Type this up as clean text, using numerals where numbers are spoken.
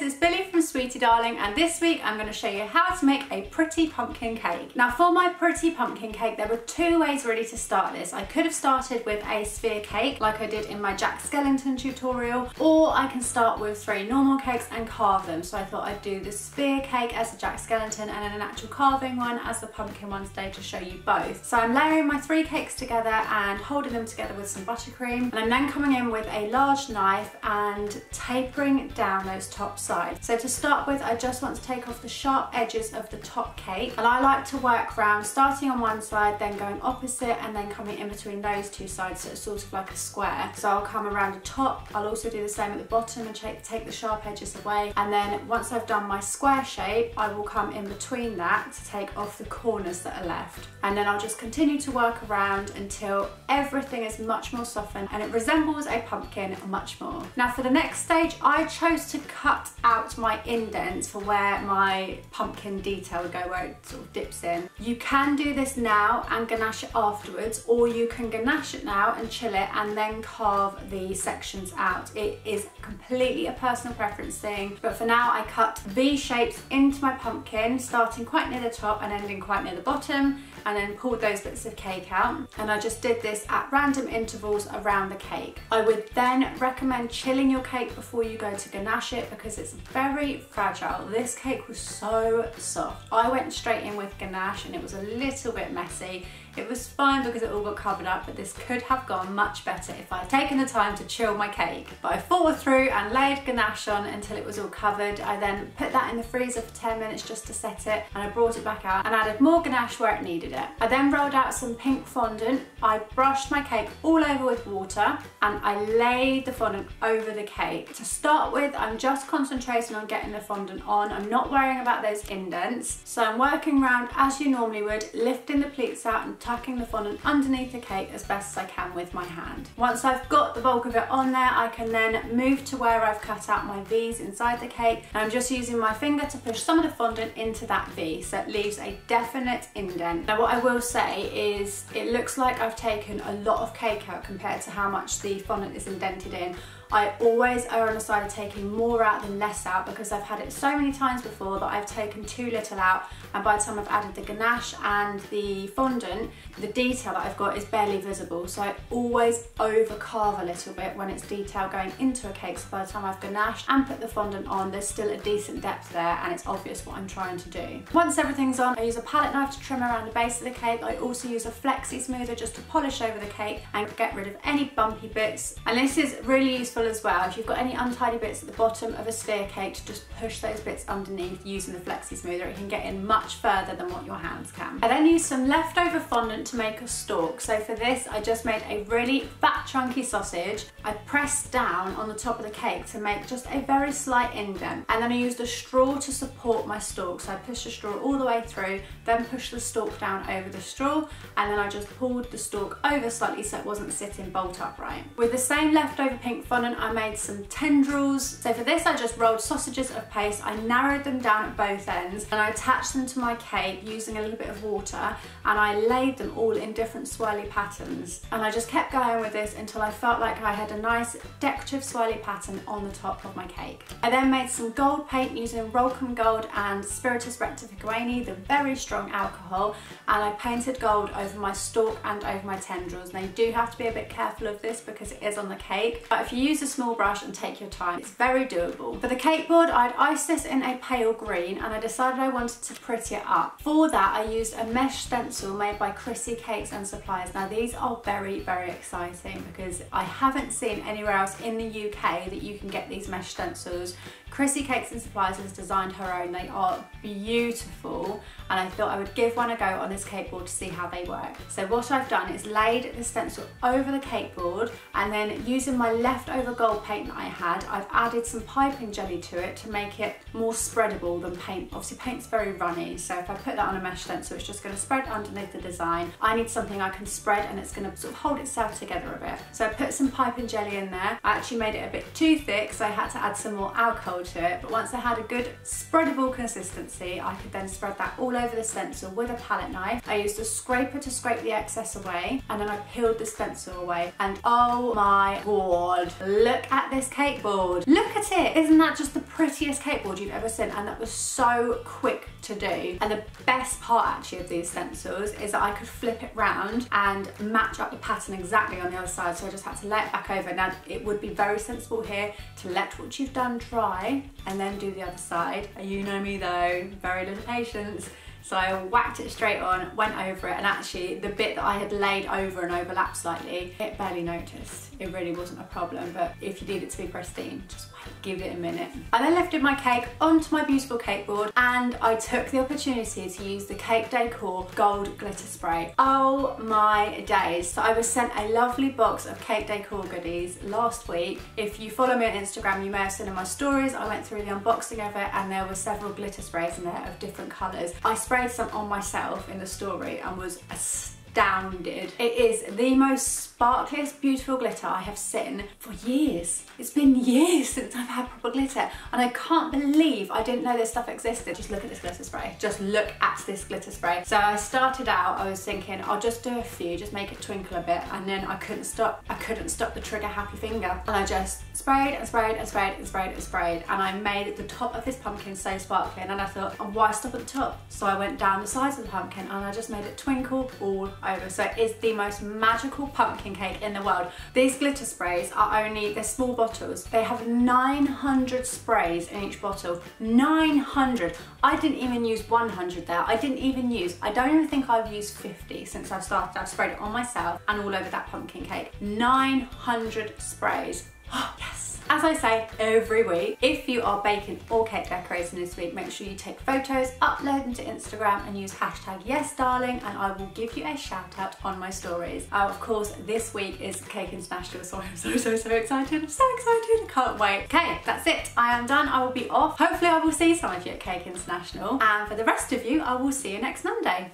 guys, it's Billy from Sweetie Darling, and this week I'm going to show you how to make a pretty pumpkin cake. Now for my pretty pumpkin cake, there were two ways really to start this. I could have started with a sphere cake like I did in my Jack Skellington tutorial, or I can start with 3 normal cakes and carve them. So I thought I'd do the sphere cake as the Jack Skellington and then an actual carving one as the pumpkin one today to show you both. So I'm layering my 3 cakes together and holding them together with some buttercream, and I'm then coming in with a large knife and tapering down those top sides. So to start with, I just want to take off the sharp edges of the top cake, and I like to work round, starting on one side, then going opposite, and then coming in between those two sides, so it's sort of like a square. So I'll come around the top, I'll also do the same at the bottom and take the sharp edges away, and then once I've done my square shape, I will come in between that to take off the corners that are left. And then I'll just continue to work around until everything is much more softened and it resembles a pumpkin much more. Now for the next stage, I chose to cut out my indents for where my pumpkin detail would go, where it sort of dips in. You can do this now and ganache it afterwards, or you can ganache it now and chill it and then carve the sections out. It is completely a personal preference thing, but for now I cut V shapes into my pumpkin, starting quite near the top and ending quite near the bottom, and then pulled those bits of cake out. And I just did this at random intervals around the cake. I would then recommend chilling your cake before you go to ganache it because it's very fragile. This cake was so soft. I went straight in with ganache and it was a little bit messy. It was fine because it all got covered up, but this could have gone much better if I'd taken the time to chill my cake. But I fought through and laid ganache on until it was all covered. I then put that in the freezer for 10 minutes just to set it, and I brought it back out and added more ganache where it needed it. I then rolled out some pink fondant. I brushed my cake all over with water and I laid the fondant over the cake. To start with, I'm just concentrating on getting the fondant on. I'm not worrying about those indents. So I'm working around as you normally would, lifting the pleats out and tucking the fondant underneath the cake as best as I can with my hand. Once I've got the bulk of it on there, I can then move to where I've cut out my V's inside the cake, and I'm just using my finger to push some of the fondant into that V so it leaves a definite indent. Now what I will say is it looks like I've taken a lot of cake out compared to how much the fondant is indented in. I always err on the side of taking more out than less out because I've had it so many times before that I've taken too little out, and by the time I've added the ganache and the fondant, the detail that I've got is barely visible. So I always over carve a little bit when it's detail going into a cake, so by the time I've ganached and put the fondant on, there's still a decent depth there and it's obvious what I'm trying to do. Once everything's on, I use a palette knife to trim around the base of the cake. I also use a flexi smoother just to polish over the cake and get rid of any bumpy bits. And this is really useful as well if you've got any untidy bits at the bottom of a sphere cake, to just push those bits underneath using the flexi smoother. It can get in much further than what your hands can. I then used some leftover fondant to make a stalk. So for this I just made a really fat chunky sausage. I pressed down on the top of the cake to make just a very slight indent, and then I used a straw to support my stalk. So I pushed the straw all the way through, then pushed the stalk down over the straw, and then I just pulled the stalk over slightly so it wasn't sitting bolt upright. With the same leftover pink fondant, I made some tendrils. So for this I just rolled sausages of paste. I narrowed them down at both ends and I attached them to my cake using a little bit of water, and I laid them all in different swirly patterns, and I just kept going with this until I felt like I had a nice decorative swirly pattern on the top of my cake. I then made some gold paint using Rolcom Gold and Spiritus Rectificaini, the very strong alcohol, and I painted gold over my stalk and over my tendrils. Now you do have to be a bit careful of this because it is on the cake, but if you use a small brush and take your time, it's very doable. For the cake board, I'd iced this in a pale green and I decided I wanted to pretty it up. For that I used a mesh stencil made by Chrissy Cakes and Supplies. Now these are very exciting because I haven't seen anywhere else in the UK that you can get these mesh stencils. Chrissy Cakes and Supplies has designed her own. They are beautiful and I thought I would give one a go on this cake board to see how they work. So what I've done is laid the stencil over the cake board, and then using my leftover gold paint that I had, I've added some piping jelly to it to make it more spreadable than paint. Obviously paint's very runny, so if I put that on a mesh stencil it's just going to spread underneath the design. I need something I can spread and it's going to sort of hold itself together a bit. So I put some piping jelly in there. I actually made it a bit too thick so I had to add some more alcohol hold to it, but once I had a good spreadable consistency, I could then spread that all over the stencil with a palette knife. I used a scraper to scrape the excess away, and then I peeled the stencil away. And oh my god, look at this cake board. Look at it. Isn't that just the prettiest cake board you've ever seen? And that was so quick to do. And the best part actually of these stencils is that I could flip it round and match up the pattern exactly on the other side, so I just had to lay it back over. Now it would be very sensible here to let what you've done dry and then do the other side. You know me though, very little patience. So I whacked it straight on, went over it, and actually the bit that I had laid over and overlapped slightly, it barely noticed. It really wasn't a problem, but if you need it to be pristine, just wait, give it a minute. I then lifted my cake onto my beautiful cake board, and I took the opportunity to use the Cake Decor gold glitter spray. Oh my days. So I was sent a lovely box of Cake Decor goodies last week. If you follow me on Instagram, you may have seen in my stories, I went through the unboxing of it, and there were several glitter sprays in there of different colours. I sprayed some on myself in the story and was astounded. It is the most sparkliest, beautiful glitter I have seen for years. It's been years since I've had proper glitter, and I can't believe I didn't know this stuff existed. Just look at this glitter spray. Just look at this glitter spray. So I started out, I was thinking, I'll just do a few, just make it twinkle a bit, and then I couldn't stop the trigger happy finger. And I just sprayed and sprayed and sprayed and sprayed and sprayed, and I made the top of this pumpkin so sparkling, and I thought, oh, why stop at the top? So I went down the sides of the pumpkin and I just made it twinkle all over. So it is the most magical pumpkin cake in the world. These glitter sprays are they're small bottles. They have 900 sprays in each bottle. 900. I didn't even use 100 there. I don't even think I've used 50 since I've started. I've sprayed it on myself and all over that pumpkin cake. 900 sprays. Yes. As I say every week, if you are baking or cake decorating this week, make sure you take photos, upload them to Instagram, and use hashtag YesDarling, and I will give you a shout out on my stories. Of course, this week is Cake International, so I'm so excited. I'm so excited. I can't wait. Okay, that's it. I am done. I will be off. Hopefully I will see some of you at Cake International, and for the rest of you, I will see you next Monday.